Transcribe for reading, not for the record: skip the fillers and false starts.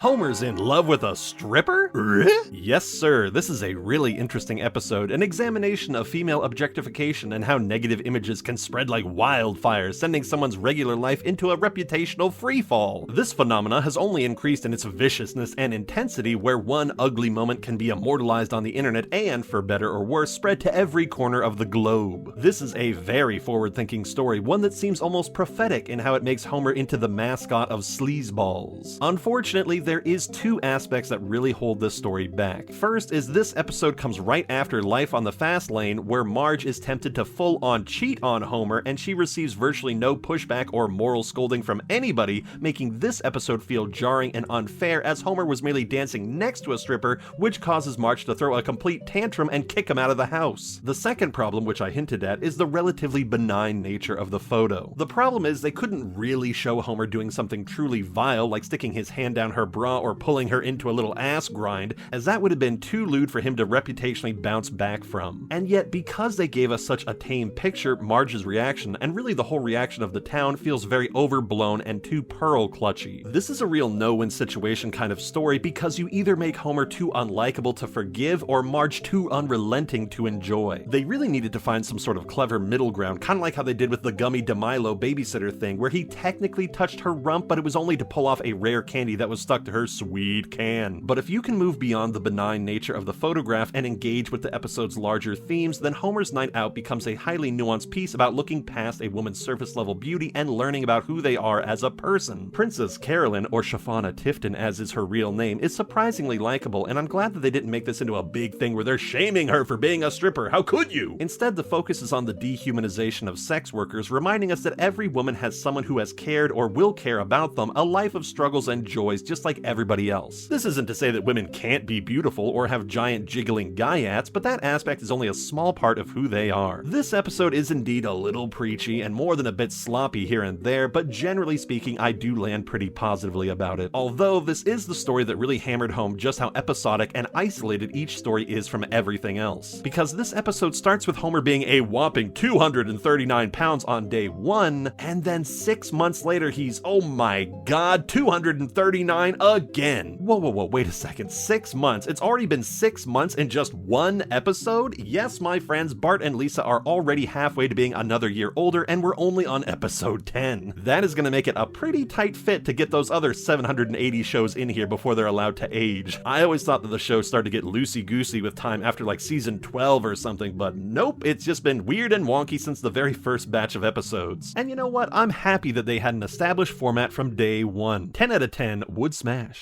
Homer's in love with a stripper? Yes, sir, this is a really interesting episode, an examination of female objectification and how negative images can spread like wildfire, sending someone's regular life into a reputational freefall. This phenomena has only increased in its viciousness and intensity, where one ugly moment can be immortalized on the internet and, for better or worse, spread to every corner of the globe. This is a very forward-thinking story, one that seems almost prophetic in how it makes Homer into the mascot of sleazeballs. Unfortunately, there is two aspects that really hold this story back. First is this episode comes right after Life on the Fast Lane, where Marge is tempted to full-on cheat on Homer, and she receives virtually no pushback or moral scolding from anybody, making this episode feel jarring and unfair, as Homer was merely dancing next to a stripper, which causes Marge to throw a complete tantrum and kick him out of the house. The second problem, which I hinted at, is the relatively benign nature of the photo. The problem is they couldn't really show Homer doing something truly vile, like sticking his hand down her bra or pulling her into a little ass grind, as that would have been too lewd for him to reputationally bounce back from. And yet, because they gave us such a tame picture, Marge's reaction, and really the whole reaction of the town, feels very overblown and too pearl clutchy. This is a real no-win situation kind of story, because you either make Homer too unlikable to forgive or Marge too unrelenting to enjoy. They really needed to find some sort of clever middle ground, kind of like how they did with the Gummy DeMilo babysitter thing, where he technically touched her rump, but it was only to pull off a rare candy that was stuck to her sweet can. But if you can move beyond the benign nature of the photograph and engage with the episode's larger themes, then Homer's Night Out becomes a highly nuanced piece about looking past a woman's surface level beauty and learning about who they are as a person. Princess Carolyn, or Shafana Tifton as is her real name, is surprisingly likable, and I'm glad that they didn't make this into a big thing where they're shaming her for being a stripper. How could you? Instead, the focus is on the dehumanization of sex workers, reminding us that every woman has someone who has cared or will care about them, a life of struggles and joys just like everybody else. This isn't to say that women can't be beautiful or have giant jiggling gaiats, but that aspect is only a small part of who they are. This episode is indeed a little preachy and more than a bit sloppy here and there, but generally speaking, I do land pretty positively about it. Although this is the story that really hammered home just how episodic and isolated each story is from everything else. Because this episode starts with Homer being a whopping 239 pounds on day 1, and then 6 months later he's, oh my god, 239 again. Whoa, wait a second, 6 months? It's already been 6 months in just one episode? Yes, my friends, Bart and Lisa are already halfway to being another year older, and we're only on episode 10. That is gonna make it a pretty tight fit to get those other 780 shows in here before they're allowed to age. I always thought that the show started to get loosey-goosey with time after like season 12 or something, but nope, it's just been weird and wonky since the very first batch of episodes. And you know what? I'm happy that they had an established format from day 1. 10 out of 10 would smash.